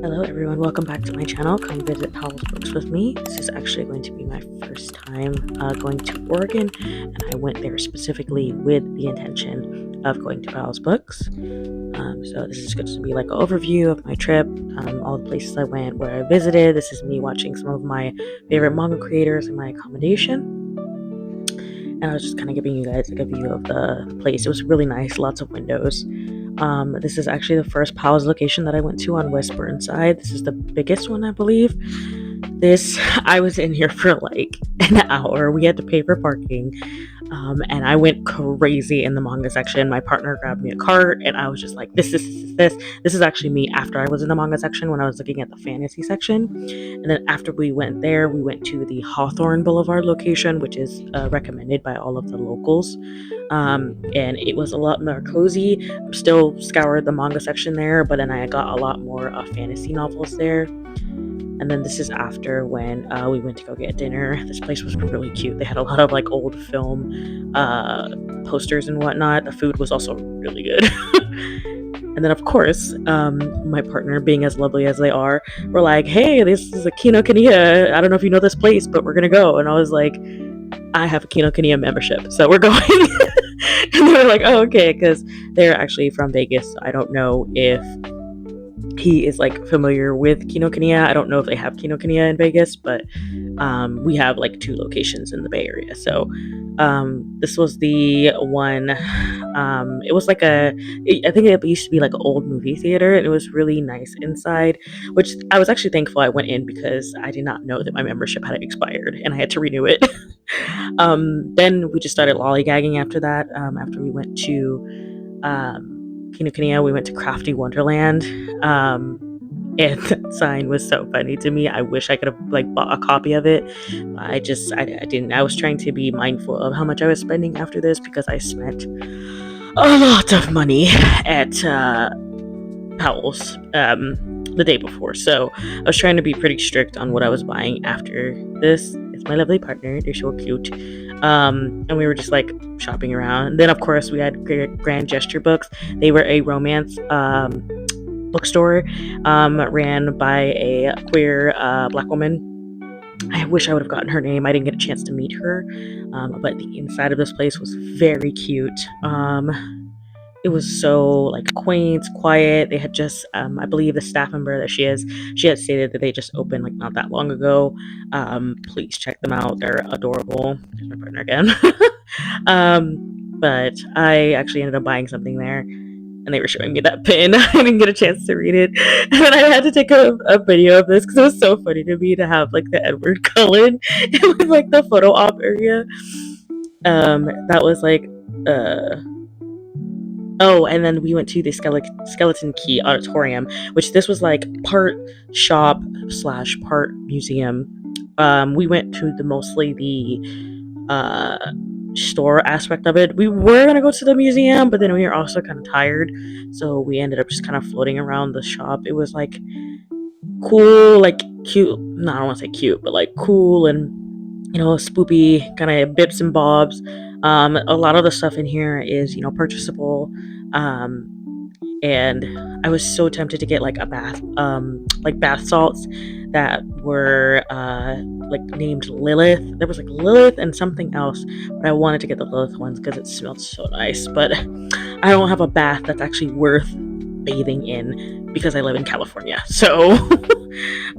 Hello everyone, welcome back to my channel. Come visit Powell's Books with me. This is actually going to be my first time going to Oregon, and I went there specifically with the intention of going to Powell's Books. So this is going to be like an overview of my trip, all the places I went, where I visited. This is me watching some of my favorite manga creators in my accommodation. And I was just kind of giving you guys like a view of the place. It was really nice, lots of windows. This is actually the first Powell's location that I went to on West Burnside. This is the biggest one, I believe. I was in here for like an hour. We had to pay for parking. And I went crazy in the manga section. My partner grabbed me a cart, and I was just like, this. This is actually me after I was in the manga section when I was looking at the fantasy section. And then after we went there, we went to the Hawthorne Boulevard location, which is recommended by all of the locals. And it was a lot more cozy. Still scoured the manga section there, but then I got a lot more fantasy novels there. And then this is after when we went to go get dinner. This place was really cute. They had a lot of like old film posters and whatnot. The food was also really good. And then of course, my partner, being as lovely as they are, were like, hey, this is a Kinokuniya. I don't know if you know this place, but we're gonna go. And I was like, I have a Kinokuniya membership, so we're going. And they were like, oh, okay, because they're actually from Vegas. So I don't know if he is like familiar with Kinokuniya. I don't know if they have Kinokuniya in Vegas, but we have like 2 locations in the Bay Area. So this was the one. It was like I think it used to be like an old movie theater, and it was really nice inside, which I was actually thankful I went in because I did not know that my membership had expired and I had to renew it. Then we just started lollygagging after that. After we went to Kinokuniya, we went to Crafty Wonderland. And that sign was so funny to me. I wish I could have like bought a copy of it. I didn't. I was trying to be mindful of how much I was spending after this because I spent a lot of money at Powell's the day before. So I was trying to be pretty strict on what I was buying after this. It's my lovely partner. They're so cute. And we were just like shopping around. And then of course we had Grand Gesture Books. They were a romance bookstore ran by a queer black woman. I wish I would have gotten her name. I didn't get a chance to meet her, but the inside of this place was very cute. It was so like quaint, quiet. They had just I believe the staff member that she had stated that they just opened like not that long ago. Please check them out. They're adorable. There's my partner again. But I actually ended up buying something there, and they were showing me that pin. I didn't get a chance to read it. And then I had to take a video of this because it was so funny to me to have like the Edward Cullen with like the photo op area. That was like oh, and then we went to the Skeleton Key Auditorium, which this was like part shop / part museum. We went to mostly the store aspect of it. We were gonna go to the museum, but then we were also kind of tired, so we ended up just kind of floating around the shop. It was like cool, like cute. No, I don't want to say cute, but like cool and spoopy kind of bits and bobs. A lot of the stuff in here is purchasable. And I was so tempted to get like a bath salts that were like named Lilith. There was like Lilith and something else, but I wanted to get the Lilith ones because it smelled so nice. But I don't have a bath that's actually worth bathing in because I live in California. So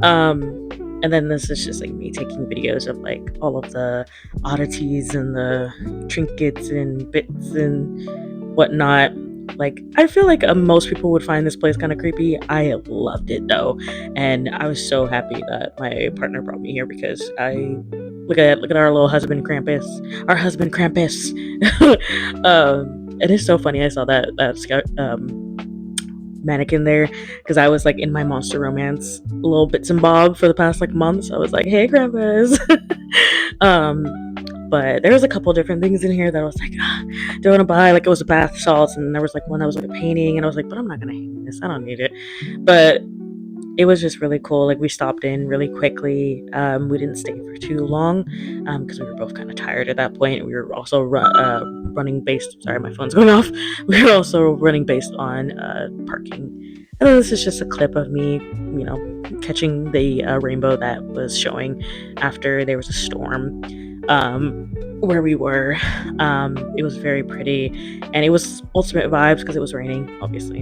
and then this is just like me taking videos of like all of the oddities and the trinkets and bits and whatnot. Like, I feel like most people would find this place kind of creepy. I loved it though, and I was so happy that my partner brought me here because I look at our little husband Krampus. Our husband Krampus. It is so funny. I saw that mannequin there because I was like in my monster romance little bits and bobs for the past like months. I was like, hey Krampus. But there was a couple different things in here that I was like, don't want to buy. Like it was a bath salts, and there was like one that was like a painting, and I was like, but I'm not gonna hang this. I don't need it. But it was just really cool. Like we stopped in really quickly. We didn't stay for too long because we were both kind of tired at that point. We were also running based. Sorry, my phone's going off. We were also running based on parking And then this is just a clip of me, catching the rainbow that was showing after there was a storm where we were. It was very pretty, and it was ultimate vibes because it was raining, obviously.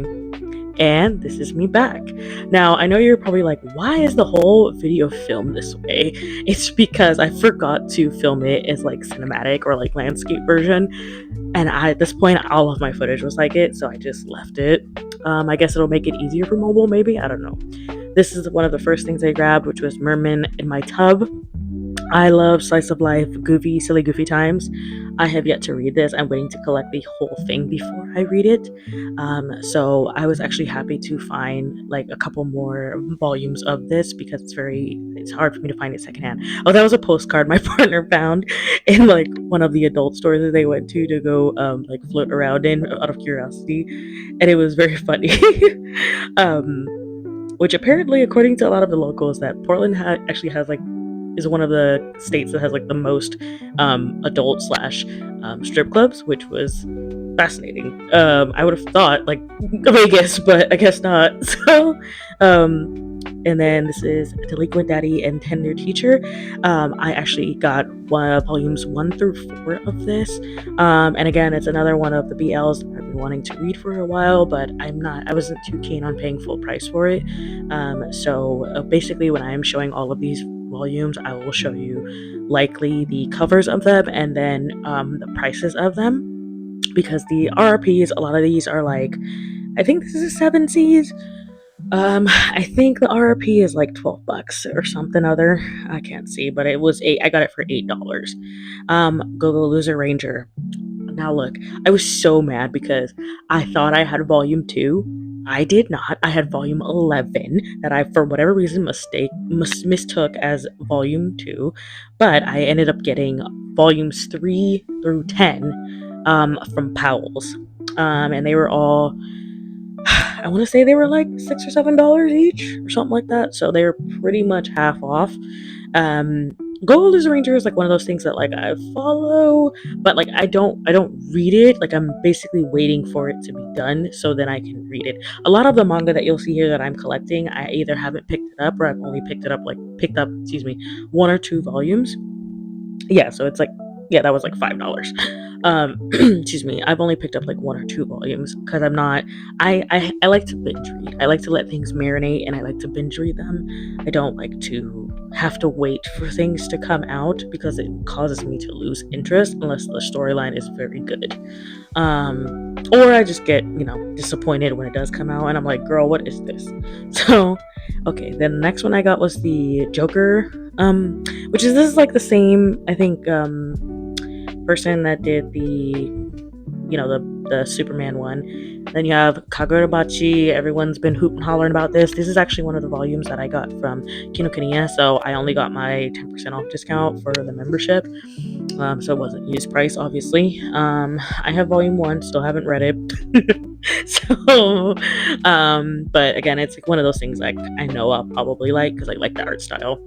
And this is me back. Now, I know you're probably like, why is the whole video filmed this way? It's because I forgot to film it as like cinematic or like landscape version. And at this point, all of my footage was like it, so I just left it. I guess it'll make it easier for mobile, maybe? I don't know. This is one of the first things I grabbed, which was Merman in my tub. I love slice of life, goofy, silly, goofy times. I have yet to read this. I'm waiting to collect the whole thing before I read it. So I was actually happy to find like a couple more volumes of this because it's hard for me to find it secondhand. Oh, that was a postcard my partner found in like one of the adult stores that they went to go like float around in out of curiosity, and it was very funny. um, which apparently, according to a lot of the locals, that Portland actually has like is one of the states that has like the most adult slash strip clubs, which was fascinating. I would have thought like Vegas, but I guess not. So, and then this is Delinquent Daddy and Tender Teacher. I actually got volumes 1 through 4 of this, and again, it's another one of the BLs I've been wanting to read for a while, but I wasn't too keen on paying full price for it. So basically, when I am showing all of these volumes, I will show you likely the covers of them and then the prices of them, because the RRPs, a lot of these are like, I think this is a 7Cs. I think the RRP is like $12 or something other. I can't see, but it was I got it for $8. Go Loser Ranger. Now look, I was so mad because I thought I had volume 2. I did not. I had volume 11 that I, for whatever reason, mistook as volume 2, but I ended up getting volumes 3 through 10 from Powell's. And they were all, I want to say they were like $6 or $7 each or something like that. So they were pretty much half off. Um, Gold is Ranger is like one of those things that like I follow, but like I don't read it. Like I'm basically waiting for it to be done so then I can read it. A lot of the manga that you'll see here that I'm collecting, I either haven't picked it up or I've only picked up, excuse me, 1 or 2 volumes. Yeah, so it's like, yeah, that was like $5. Excuse me, I've only picked up like 1 or 2 volumes because I like to binge read. I like to let things marinate and I like to binge read them. I don't like to have to wait for things to come out because it causes me to lose interest unless the storyline is very good. Or I just get, disappointed when it does come out and I'm like, girl, what is this? So, okay, then the next one I got was the Joker, this is like the same, I think, person that did the Superman one. Then you have Kagurabachi. Everyone's been hoop and hollering about this. This is actually one of the volumes that I got from Kinokuniya, so I only got my 10% off discount for the membership. So it wasn't used price, obviously. I have volume 1, still haven't read it. So, but again, it's like one of those things like I know I'll probably like because I like the art style.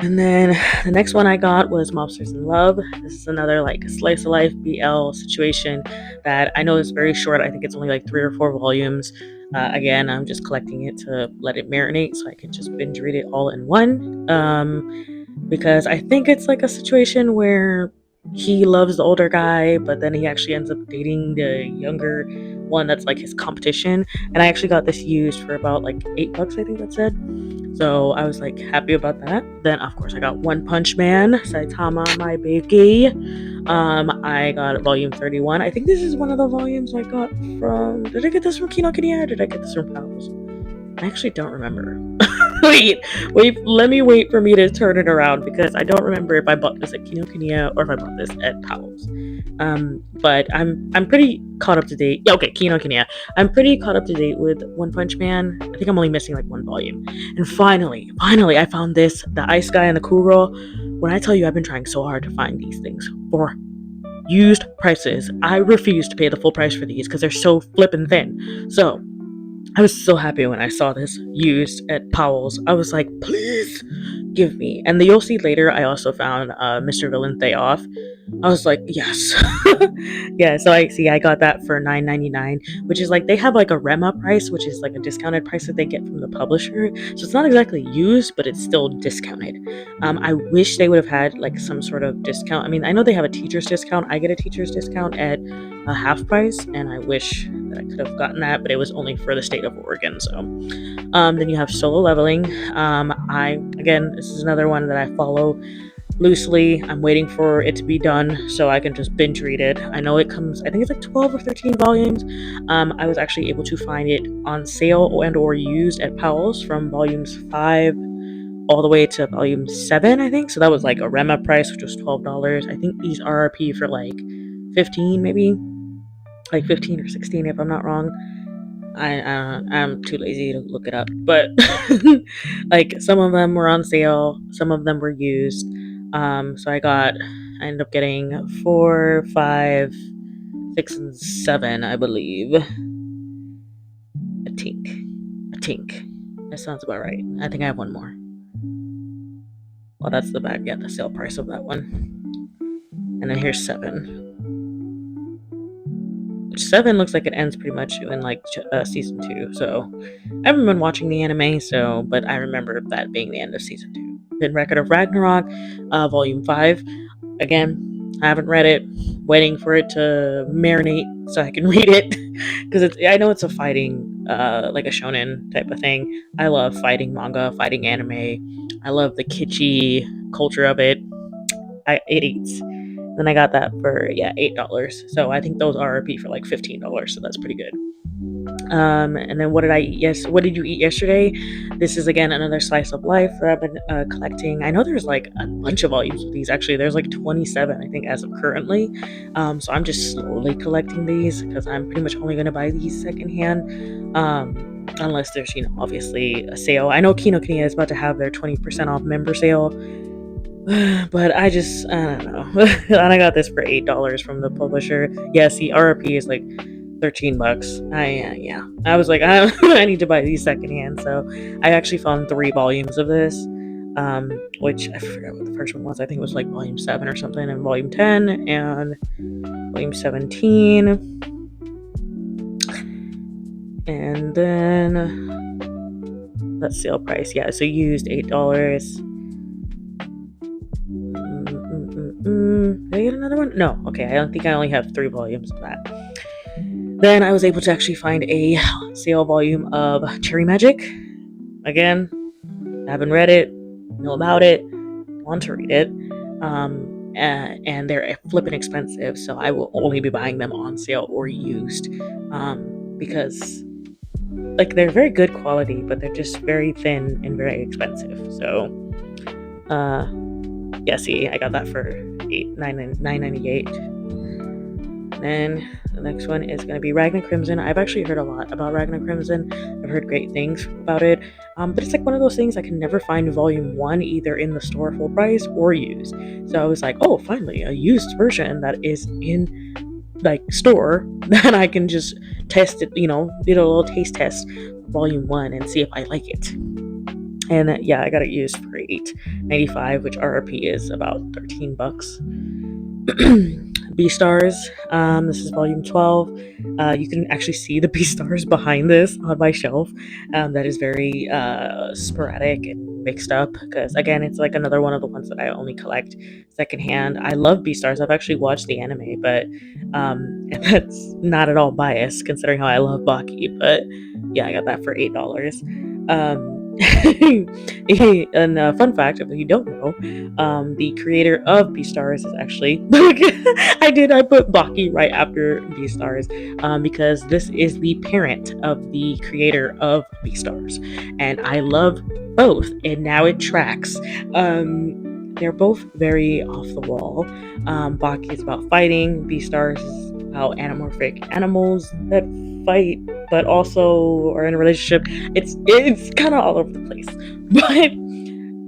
And then the next one I got was Mobsters in Love. This is another like slice of life BL situation that I know is very short. I think it's only like 3 or 4 volumes. Again, I'm just collecting it to let it marinate so I can just binge read it all in one. Because I think it's like a situation where he loves the older guy, but then he actually ends up dating the younger one that's like his competition. And I actually got this used for about like $8, I think that said. So I was like happy about that. Then of course I got One Punch Man, Saitama my baby. I got volume 31. I think this is one of the volumes I got from, did I get this from Kinokuniya or did I get this from Powell's? I actually don't remember. wait, let me wait for me to turn it around because I don't remember if I bought this at Kinokuniya or if I bought this at Powell's. But I'm pretty caught up to date. Yeah, okay, Kinokuniya. I'm pretty caught up to date with One Punch Man. I think I'm only missing like 1 volume. And finally, I found this, the Ice Guy and the Cool Girl. When I tell you I've been trying so hard to find these things for used prices, I refuse to pay the full price for these because they're so flippin' thin. So I was so happy when I saw this used at Powell's. I was like, please give me. And you'll see later, I also found Mr. Villain Day Off. I was like, yes. Yeah, so I got that for $9.99, which is like they have like a Rema price, which is like a discounted price that they get from the publisher. So it's not exactly used, but it's still discounted. I wish they would have had like some sort of discount. I mean, I know they have a teacher's discount. I get a teacher's discount at a half price, and I wish that I could have gotten that, but it was only for the state of Oregon. So then you have Solo Leveling. I again, this is another one that I follow loosely. I'm waiting for it to be done so I can just binge read it. I know it comes, I think it's like 12 or 13 volumes. I was actually able to find it on sale and or used at Powell's from volumes 5 all the way to volume 7, I think. So that was like a Rema price, which was $12. I think these RRP for like 15, maybe like 15 or 16 if I'm not wrong. I'm too lazy to look it up, but like some of them were on sale, some of them were used. So I ended up getting 4, 5, 6, and 7, I believe. A tink, a tink. That sounds about right. I think I have one more. Well, that's the bag. Yeah, the sale price of that one. And then here's 7. Which 7 looks like it ends pretty much in like season 2. So I haven't been watching the anime, but I remember that being the end of season 2. Then Record of Ragnarok, volume 5. Again, I haven't read it. Waiting for it to marinate so I can read it because I know it's a fighting, like a shonen type of thing. I love fighting manga, fighting anime. I love the kitschy culture of it. It eats. Then I got that for $8. So I think those RRP for like $15. So that's pretty good. And then what did I eat? Yes, what did you eat yesterday? This is again another slice of life that I've been collecting. I know there's like a bunch of volumes of these. Actually, there's like 27, I think, as of currently. So I'm just slowly collecting these because I'm pretty much only going to buy these secondhand. Unless there's, obviously a sale. I know Kinokuniya is about to have their 20% off member sale. But I don't know. And I got this for $8 from the publisher. Yes, the RRP is like $13. I was like, I need to buy these secondhand. So I actually found 3 volumes of this, which I forgot what the first one was. I think it was like volume 7 or something, and volume 10 and volume 17, and then that's sale price. Yeah, so used $8. Did I get another one? No. Okay, I don't think I only have 3 volumes of that. Then I was able to actually find a sale volume of Cherry Magic. Again, I haven't read it, know about it, want to read it. And they're flipping expensive, so I will only be buying them on sale or used. Because like they're very good quality, but they're just very thin and very expensive. So see, I got that for $9.98. Then the next one is going to be Ragnar Crimson. I've actually heard a lot about Ragnar Crimson. I've heard great things about it. But it's like one of those things I can never find volume 1 either in the store full price or used. So I was like, oh, finally, a used version that is in like store that I can just test it, did a little taste test volume 1 and see if I like it. And I got it used for $8.95, which RRP is about $13. Beastars. This is volume 12. You can actually see the Beastars behind this on my shelf. That is very sporadic and mixed up because, again, it's like another one of the ones that I only collect secondhand. I love Beastars. I've actually watched the anime, but and that's not at all biased considering how I love Baki. But I got that for $8. And fun fact, if you don't know, the creator of Beastars is actually I put Baki right after Beastars because this is the parent of the creator of Beastars, and I love both, and now it tracks. They're both very off the wall. Baki is about fighting, Beastars is about anamorphic animals that fight but also are in a relationship. It's kind of all over the place, but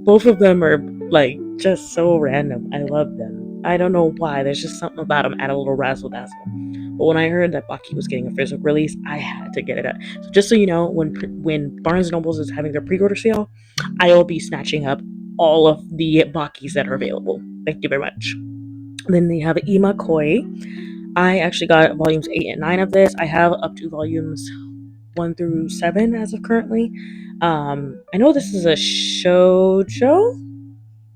both of them are like just so random. I love them. I don't know why. There's just something about them. Add a little razzle dazzle. But when I heard that Baki was getting a physical release, I had to get it. So just so you know, when Barnes & Nobles is having their pre-order sale, I will be snatching up all of the Bakis that are available. Thank you very much. Then they have Ima Koi. I actually got volumes 8 and 9 of this. I have up to volumes 1 through 7 as of currently. I know this is a shoujo.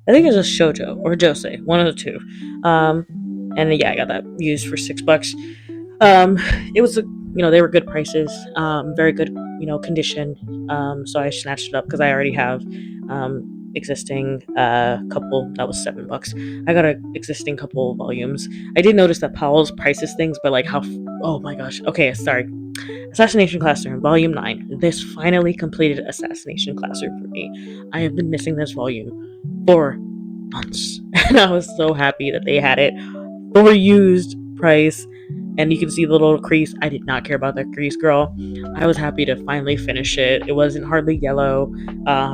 I think it's a shoujo or josei, one of the two. Um, and yeah, I got that used for $6. Um, it was, they were good prices, very good, condition. So I snatched it up because I already have existing couple. That was $7. I got a existing couple volumes. I did notice that Powell's prices things, but like how? Oh my gosh. Okay, sorry. Assassination Classroom, Volume 9. This finally completed Assassination Classroom for me. I have been missing this volume for months, and I was so happy that they had it for used price. And you can see the little crease. I did not care about that crease, girl. I was happy to finally finish it. It wasn't hardly yellow.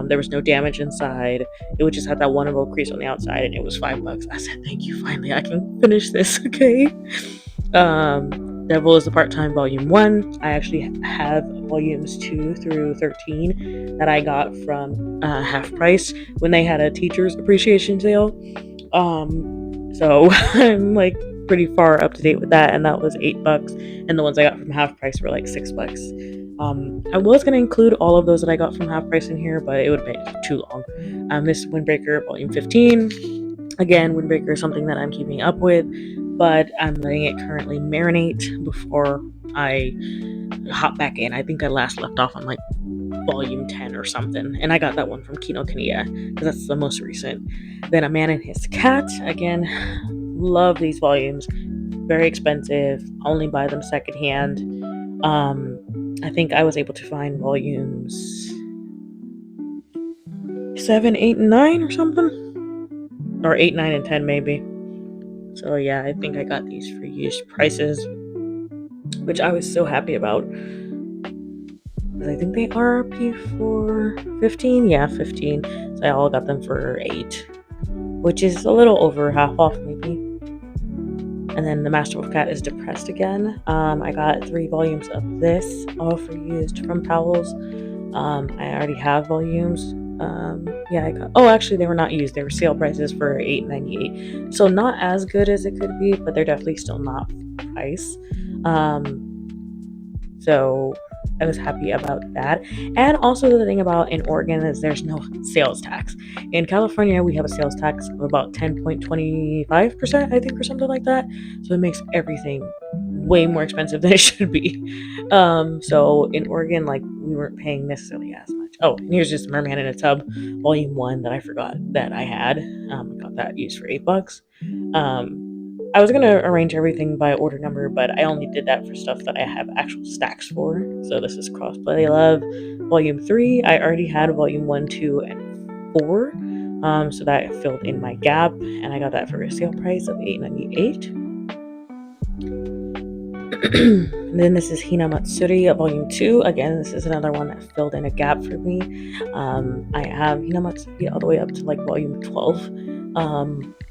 There was no damage inside. It would just have that one little crease on the outside, and it was $5. I said, "Thank you. Finally, I can finish this." Okay. Devil is the Part-Time Volume 1. I actually have volumes 2 through 13 that I got from half price when they had a teacher's appreciation sale. So I'm like pretty far up to date with that, and that was $8. And the ones I got from half price were like $6. I was gonna include all of those that I got from half price in here, but it would have been too long. This is Windbreaker Volume 15. Again, Windbreaker is something that I'm keeping up with, but I'm letting it currently marinate before I hop back in. I think I last left off on like volume 10 or something, and I got that one from Kinokuniya because that's the most recent. Then A Man and His Cat. Again, love these volumes. Very expensive. Only buy them secondhand. I think I was able to find volumes 7, 8, and 9 or something, or 8, 9, and 10 maybe. So yeah, I think I got these for used prices, which I was so happy about. Because I think they RRP for 15. Yeah, 15. So I all got them for 8, which is a little over half off maybe. And then The Master Wolf Cat is depressed again. I got 3 volumes of this, all for used from Powell's. I already have volumes. Yeah, I got. Oh, actually, they were not used. They were sale prices for $8.98. So not as good as it could be, but they're definitely still not price. So I was happy about that. And also the thing about in Oregon is there's no sales tax. In California, we have a sales tax of about 10.25%, I think, or something like that. So it makes everything way more expensive than it should be. So in Oregon, like, we weren't paying necessarily as much. Oh, and here's just Merman in a Tub, Volume 1 that I forgot that I had. I got that used for $8. I was gonna arrange everything by order number, but I only did that for stuff that I have actual stacks for. So this is Crossplay Love, Volume 3. I already had Volume 1, 2, and 4. So that filled in my gap, and I got that for a sale price of $8.98. And then this is Hina Matsuri, Volume 2. Again, this is another one that filled in a gap for me. I have Hina Matsuri all the way up to like Volume 12.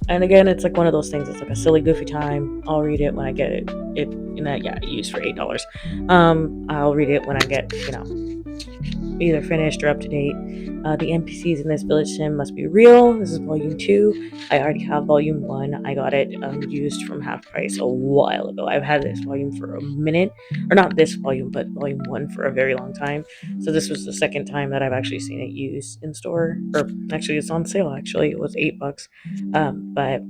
And again, it's like one of those things. It's like a silly, goofy time. I'll read it when I get it. Used for $8. I'll read it when I get, either finished or up to date. The NPCs in this village sim must be real. This is Volume 2. I already have Volume 1. I got it used from half price a while ago. I've had this volume for a minute. Or not this volume, but Volume 1 for a very long time. So this was the second time that I've actually seen it used in store. Or actually, it's on sale, actually. It was $8. But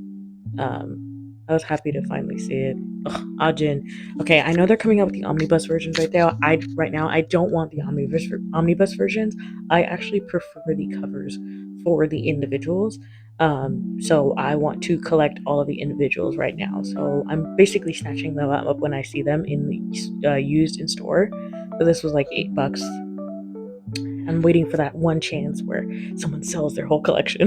I was happy to finally see it. Ugh, Ajin. Okay, I know they're coming out with the omnibus versions right now. I don't want the omnibus versions. I actually prefer the covers for the individuals. So I want to collect all of the individuals right now. So I'm basically snatching them up when I see them in the used in store. So this was like $8. I'm waiting for that one chance where someone sells their whole collection,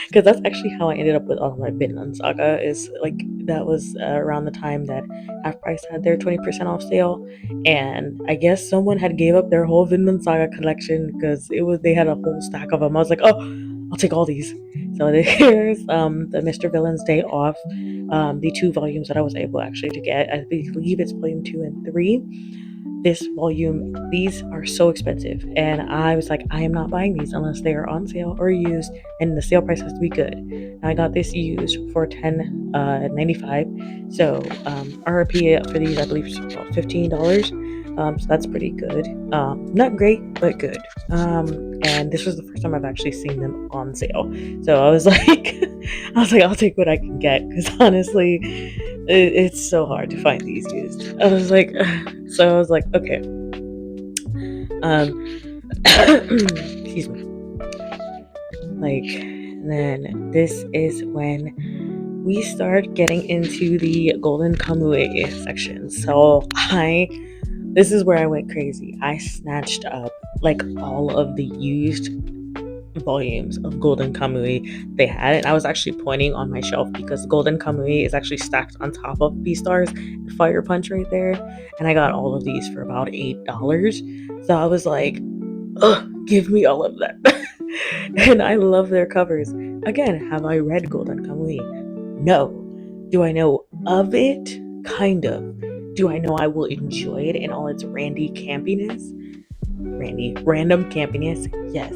because that's actually how I ended up with all of my Vinland Saga. Is like that was around the time that Half Price had their 20% off sale, and I guess someone had gave up their whole Vinland Saga collection because they had a whole stack of them. I was like, oh, I'll take all these. So there's the Mr. Villain's Day Off, the 2 volumes that I was able actually to get. I believe it's volume 2 and 3. this volume, these are so expensive, and I was like, I am not buying these unless they are on sale or used, and the sale price has to be good. And I got this used for $10.95. So RRP for these, I believe, is about $15. So that's pretty good. Not great, but good. And this was the first time I've actually seen them on sale. So I was like, I'll take what I can get, because honestly, it's so hard to find these used. I was like, so I was like, okay. Excuse me. Like, then this is when we start getting into the Golden Kamui section. So this is where I went crazy. I snatched up like all of the used volumes of Golden Kamui they had, and I was actually pointing on my shelf because Golden Kamui is actually stacked on top of Beastars and Fire Punch right there, and I got all of these for about $8. So I was like, ugh, give me all of that. And I love their covers. Again, have I read Golden Kamui? No. Do I know of it? Kind of. Do I know I will enjoy it in all its random campiness? Yes.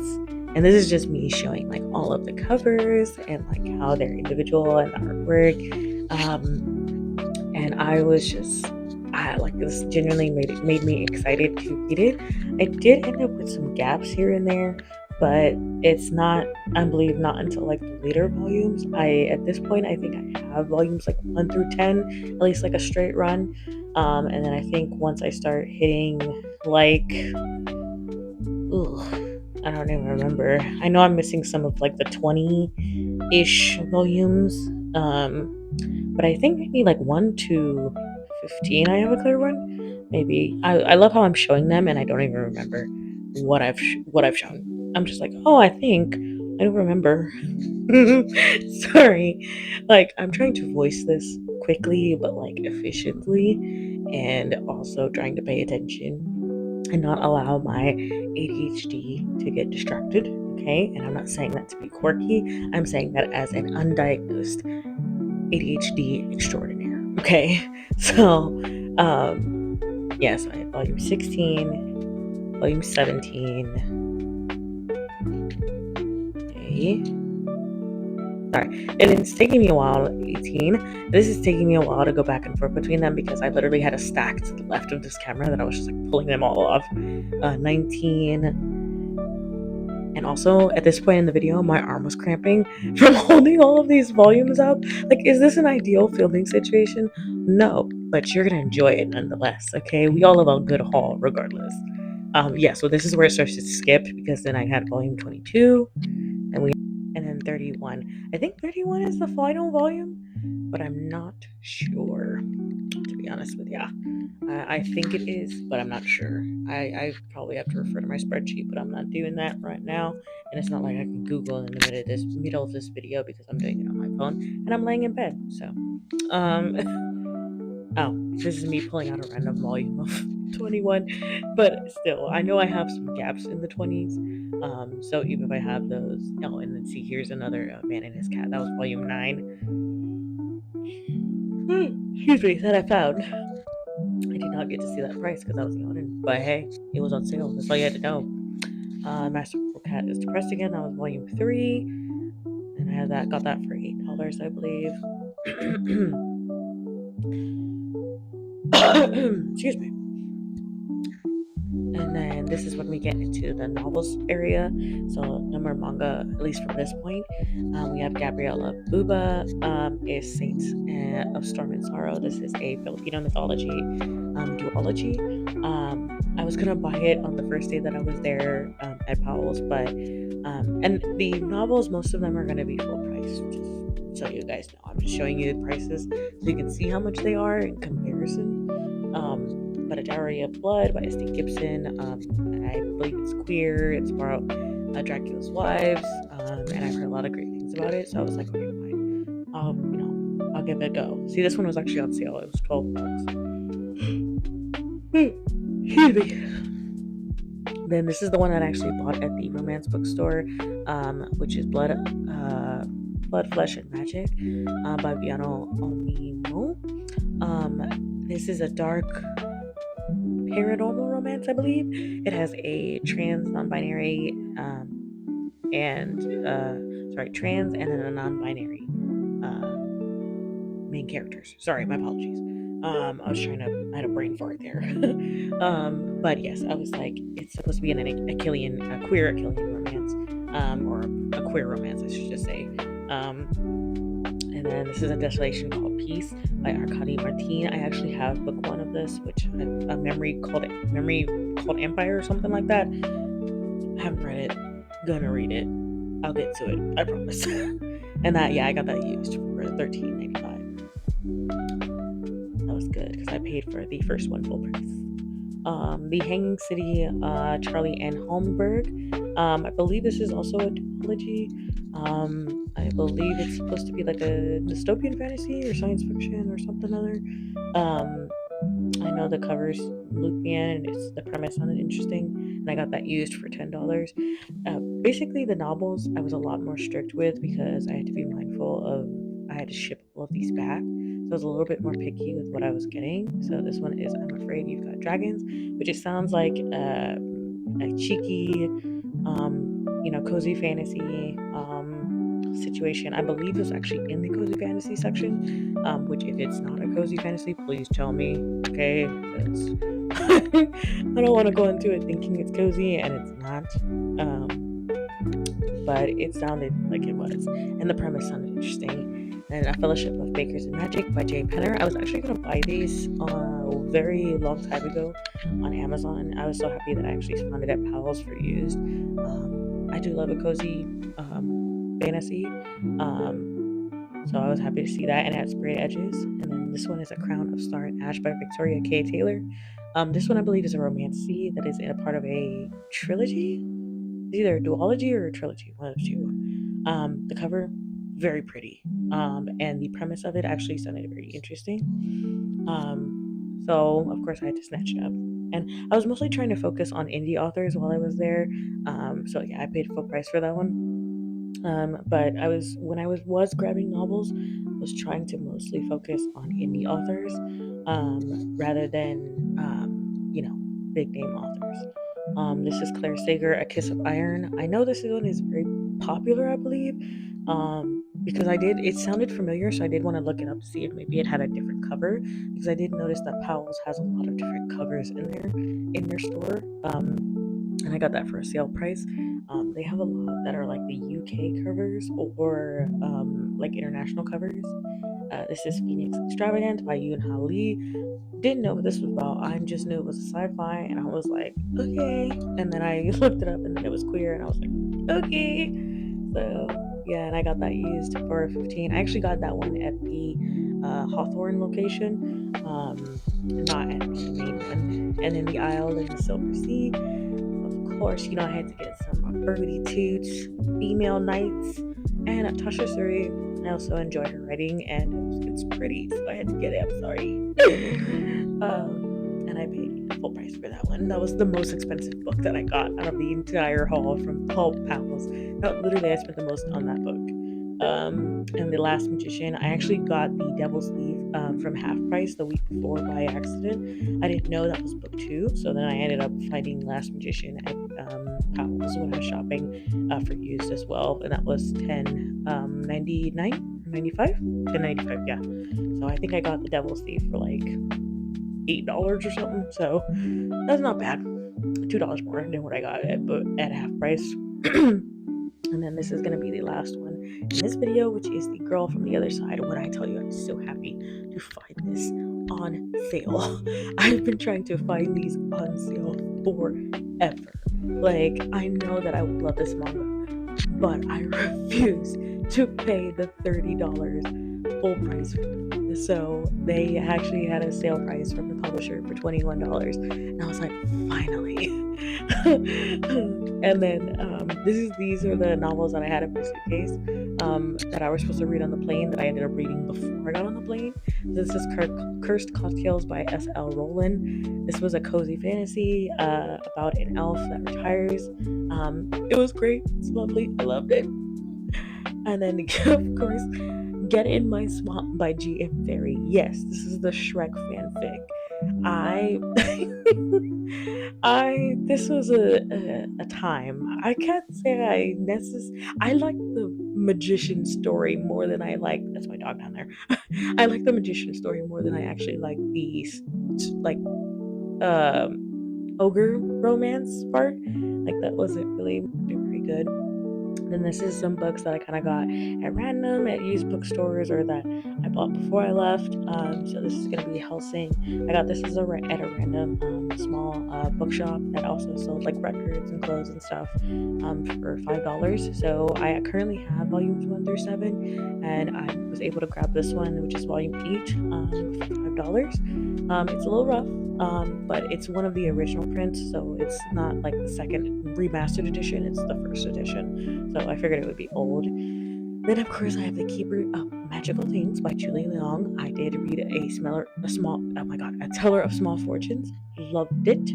And this is just me showing like all of the covers and like how they're individual and the artwork. And I was just, like, this genuinely made me excited to read it. I did end up with some gaps here and there, but it's not, I believe, not until like the later volumes. At this point, I think I have volumes like 1 through 10, at least like a straight run. And then I think once I start hitting like, I don't even remember. I know I'm missing some of like the 20-ish volumes. But I think maybe like 1 to 15 I have a clear one. Maybe. I love how I'm showing them and I don't even remember what I've shown. I'm just like, oh, I think I don't remember. Sorry. Like, I'm trying to voice this quickly but like efficiently, and also trying to pay attention and not allow my ADHD to get distracted. Okay, and I'm not saying that to be quirky. I'm saying that as an undiagnosed ADHD extraordinaire. Okay, so yeah, so I have volume 16, volume 17. Okay. Sorry, and it's taking me a while. 18. This is taking me a while to go back and forth between them because I literally had a stack to the left of this camera that I was just like pulling them all off. 19. And also, at this point in the video, my arm was cramping from holding all of these volumes up. Like, is this an ideal filming situation? No, but you're gonna enjoy it nonetheless, okay? We all love a good haul regardless. Yeah, so this is where it starts to skip because then I had volume 22, and then 31. I think 31 is the final volume, but I'm not sure, to be honest with you. I think it is, but I'm not sure. I probably have to refer to my spreadsheet, but I'm not doing that right now. And it's not like I can Google in the middle of this video because I'm doing it on my phone and I'm laying in bed. So, oh, this is me pulling out a random volume of 21, but still, I know I have some gaps in the 20s. So even if I have those, oh, and then see, here's another Man and His Cat. That was volume 9. Excuse me, that I found. I did not get to see that price because I was yawning, but hey, it was on sale. That's all you had to know. Masterful Cat is Depressed Again. That was volume 3, and I got that for $8, I believe. Excuse me. And then this is when we get into the novels area. So number manga, at least from this point, we have Gabriela Buba, is Saint of Storm and Sorrow. This is a Filipino mythology duology. I was gonna buy it on the first day that I was there at Powell's, but and the novels, most of them are gonna be full price. Just so you guys know, I'm just showing you the prices so you can see how much they are in comparison. But A Diary of Blood by S.D. Gibson. I believe it's queer. It's about Dracula's wives, and I've heard a lot of great things about it. So I was like, okay, fine. I'll give it a go. See, this one was actually on sale. It was $12. Excuse me. Then this is the one that I actually bought at the romance bookstore, which is Blood, Flesh, and Magic by Viano Onimo. This is a dark paranormal romance, I believe. It has a trans, non-binary, trans and then a non-binary main characters. Sorry, my apologies. I had a brain fart there. But yes, I was like, it's supposed to be a queer Achillean romance, or a queer romance, I should just say. And then this is a Desolation Called Peace by Arkady Martin. I actually have book one of this, which a Memory Called Empire or something like that. Haven't read it. Gonna read it. I'll get to it. I promise. And I got that used for $13.95. That was good because I paid for the first one full price. The Hanging City, Charlie N. Holmberg. I believe this is also a duology. I believe it's supposed to be like a dystopian fantasy or science fiction or something other. I know the covers looped me in, and the premise sounded interesting, and I got that used for $10. Basically, the novels I was a lot more strict with because I had to be mindful of I had to ship all of these back, so I was a little bit more picky with what I was getting. So this one is I'm Afraid You've Got Dragons, which it sounds like a cheeky, cozy fantasy situation. I believe it's actually in the cozy fantasy section, which if it's not a cozy fantasy, please tell me, okay? I don't want to go into it thinking it's cozy and it's not. But it sounded like it was, and the premise sounded interesting. And A Fellowship of Bakers and Magic by Jay Penner. I was actually going to buy these a very long time ago on Amazon. I was so happy that I actually found it at Powell's for used. I do love a cozy fantasy, so I was happy to see that, and it had sprayed edges. And then this one is A Crown of Star and Ash by Victoria K. Taylor. This one I believe is a romance that is in a part of a trilogy. It's either a duology or a trilogy, one of the two. The cover, very pretty, and the premise of it actually sounded very interesting. So of course I had to snatch it up, and I was mostly trying to focus on indie authors while I was there. I paid full price for that one. But when I was grabbing novels, I was trying to mostly focus on indie authors, rather than big name authors. This is Claire Sager, A Kiss of Iron. I know this one is very popular, I believe, because it sounded familiar, so I did want to look it up to see if maybe it had a different cover, because I did notice that Powell's has a lot of different covers in their store, and I got that for a sale price. They have a lot that are like the UK covers or like international covers. This is Phoenix Extravagant by Yoon Ha Lee. Didn't know what this was about. I just knew it was a sci-fi, and I was like, okay. And then I looked it up, and then it was queer, and I was like, okay. So yeah, and I got that used for $15. I actually got that one at the Hawthorne location, not at the main one. And then the Isle in the Silver Sea. Of course, I had to get some Birdie Toots, Female Nights, and Tasha Suri. I also enjoy her writing, and it's pretty, so I had to get it. I'm sorry. And I paid full price for that one. That was the most expensive book that I got out of the entire haul from Powell's. No, literally, I spent the most on that book. And The Last Magician, I actually got the Devil's Leaf from half price the week before by accident. I didn't know that was book 2, so then I ended up finding Last Magician at Powell's when I was shopping for used as well, and that was $10.99 or $95? $10.95, yeah. So I think I got the Devil's Thief for like $8 or something, so that's not bad. $2 more than what I got at half price. And then this is going to be the last one in this video, which is The Girl from the Other Side. When I tell you I'm so happy to find this on sale. I've been trying to find these on sale forever. Like, I know that I would love this manga, but I refuse to pay the $30 full price for it. So they actually had a sale price from the publisher for $21, and I was like, finally. And then these are the novels that I had in my suitcase that I was supposed to read on the plane that I ended up reading before I got on the plane. This is Cursed Cocktails by S.L. Rowland. This was a cozy fantasy about an elf that retires. It was great. It's lovely. I loved it. And then, of course, Get in My Swamp by G.M. Ferry. Yes, this is the Shrek fanfic. I I this was a time. I can't say I like the magician story more than I like that's my dog down there. I like the magician story more than I actually like the like ogre romance part. Like that wasn't really very good. Then this is some books that I kind of got at random at used bookstores or that I bought before I left. So this is gonna be Helsing. I got this as at a random small bookshop that also sold like records and clothes and stuff for $5. So I currently have volumes 1 through 7, and I was able to grab this one, which is volume 8, for $5. It's a little rough. But it's one of the original prints, so it's not like the second remastered edition, it's the first edition. So I figured it would be old. Then of course I have The Keeper of Magical Things by Julie Leong. I did read a Teller of Small Fortunes. Loved it.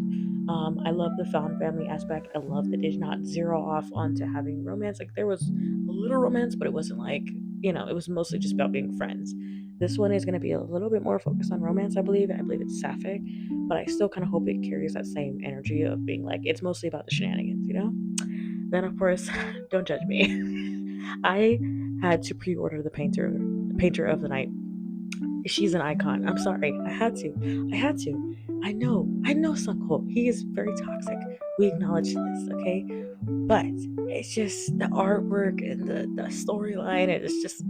I love the found family aspect. I love that it did not zero off onto having romance. Like there was a little romance, but it wasn't like, it was mostly just about being friends. This one is going to be a little bit more focused on romance, I believe. I believe it's sapphic, but I still kind of hope it carries that same energy of being like, it's mostly about the shenanigans. Then, of course, don't judge me. I had to pre-order the Painter of the Night. She's an icon. I'm sorry. I had to. I had to. I know Sunko. He is very toxic. We acknowledge this, okay? But it's just the artwork and the storyline, and it's just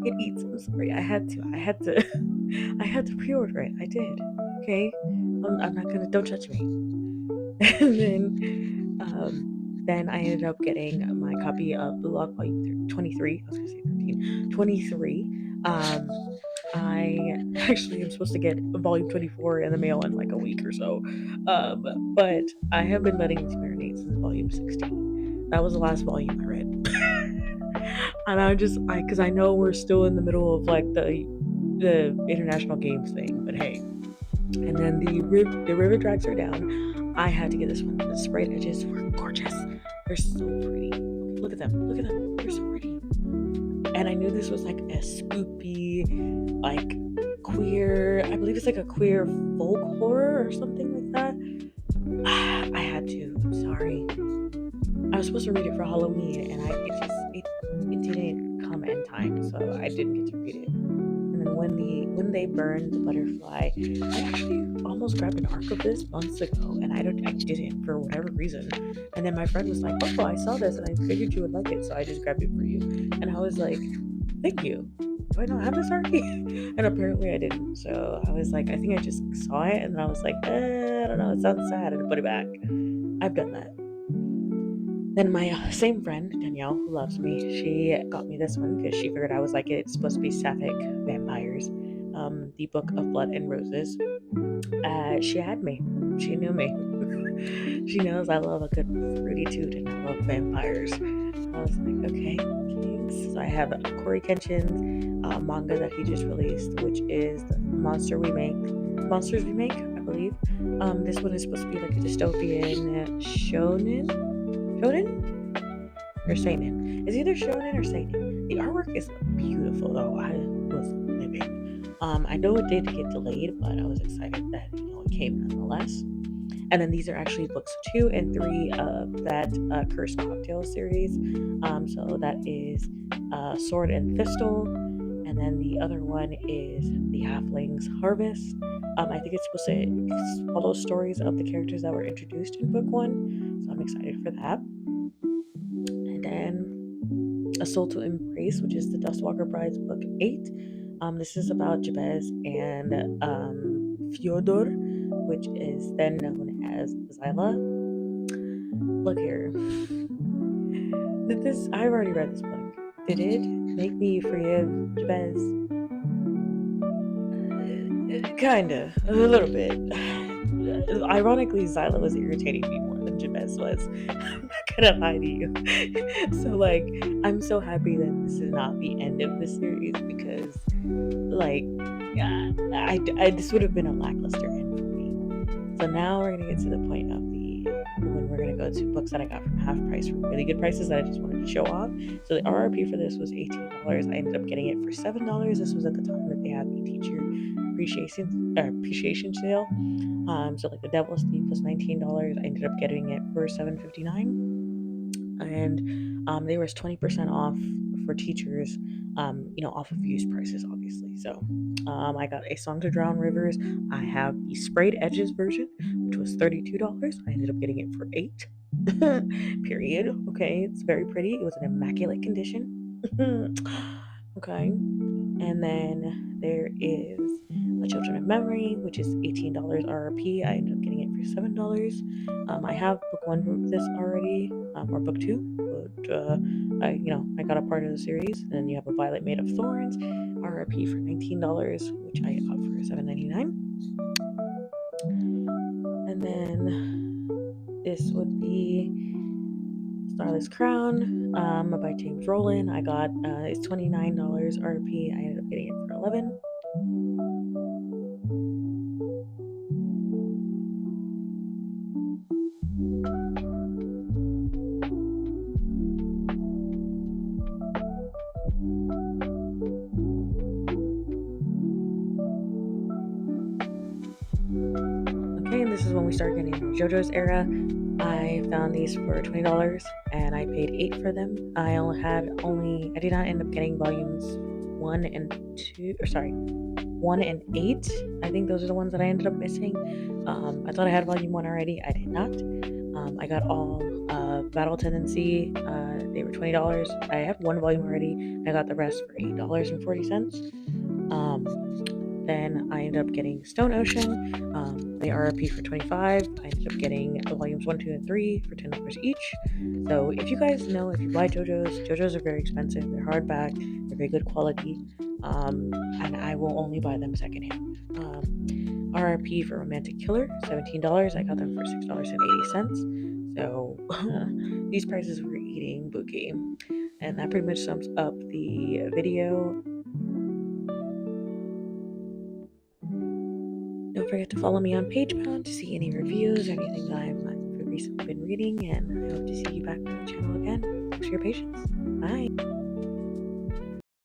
it eats. I'm sorry. I had to. I had to pre-order it. I did. Okay. I'm not gonna. Don't judge me. And then I ended up getting my copy of Blue Lock Volume 23. I was gonna say 13. 23. I actually am supposed to get Volume 24 in the mail in like a week or so. But I have been letting these marinate since Volume 16. That was the last volume I read. And because I know we're still in the middle of like the international games thing, but hey. And then the river drags are down. I had to get this one. The sprite edges were gorgeous. They're so pretty. Look at them. Look at them. They're so pretty. And I knew this was like a spoopy, like queer. I believe it's like a queer folk horror or something like that. I had to. I'm sorry. I was supposed to read it for Halloween, and it didn't come in time, so I didn't get to read it. And then when they burned the butterfly, I actually almost grabbed an arc of this months ago, and I didn't for whatever reason. And then my friend was like, "Oh, I saw this, and I figured you would like it, so I just grabbed it for you." And I was like, "Thank you. Do I not have this already?" And apparently I didn't. So I was like, I think I just saw it, and then I was like, I don't know, it sounds sad, and put it back. I've done that. Then my same friend, Danielle, who loves me, she got me this one because she figured I was like, it's supposed to be sapphic vampires, the Book of Blood and Roses. She had me. She knew me. She knows I love a good fruity toot and I love vampires. I was like, okay, thanks. So I have Corey Kenshin's manga that he just released, which is the Monsters We Make, I believe. This one is supposed to be like a dystopian shonen or seinen. It's either shonen or seinen. The artwork is beautiful though. I was living. I know it did get delayed, but I was excited that it came nonetheless. And then these are actually books 2 and 3 of that Cursed Cocktail series. So that is Sword and Thistle, and then the other one is The Halfling's Harvest. I think it's supposed to follow stories of the characters that were introduced in book 1, so I'm excited for that. And then A Soul to Embrace, which is the Dustwalker Bride's book 8. This is about Jabez and Fyodor, which is then known as Zyla. Look here. I've already read this book. Did it make me forgive Jabez? Kinda. A little bit. Ironically, Zyla was irritating me more than Jabez was. I'm not gonna lie to you. So, like, I'm so happy that this is not the end of the series because, like, this would have been a lackluster end for me. So now we're gonna get to the point of when we're gonna go to books that I got from half price for really good prices that I just wanted to show off. So the RRP for this was $18. I ended up getting it for $7. This was at the time that they had the teacher appreciation sale. So like the Devil's Thief was $19. I ended up getting it for $7.59, and there was 20% off for teachers. Off of used prices, obviously. So I got A Song to Drown Rivers. I have the sprayed edges version, which was $32. I ended up getting it for 8. Period. Okay, it's very pretty. It was in immaculate condition. Okay. And then there is A Children of Memory, which is $18 RRP. I ended up getting it for $7. I have book one of this already, or book two, but I got a part of the series. And then you have A Violet Made of Thorns, RRP for $19, which I got for $7.99. And then this would be Starless Crown, by James Rowland. I got it's $29 RP. I ended up getting it for $11. Okay, and this is when we start getting into JoJo's era. I found these for $20 and I paid 8 for them. I did not end up getting volumes 1 and 2, or sorry, 1 and 8. I think those are the ones that I ended up missing. I thought I had volume 1 already. I did not. I got all Battle Tendency. They were $20. I have one volume already. I got the rest for $8.40. Then I ended up getting Stone Ocean. They RRP for $25. I ended up getting the volumes 1, 2, and 3 for $10 each. So if you guys know, if you buy JoJo's are very expensive. They're hardback. They're very good quality. And I will only buy them secondhand. RRP for Romantic Killer, $17. I got them for $6.80. So these prices were eating bookie. And that pretty much sums up the video. Don't forget to follow me on Patreon to see any reviews or anything that I've recently been reading, and I hope to see you back on the channel again. Thanks for your patience. Bye.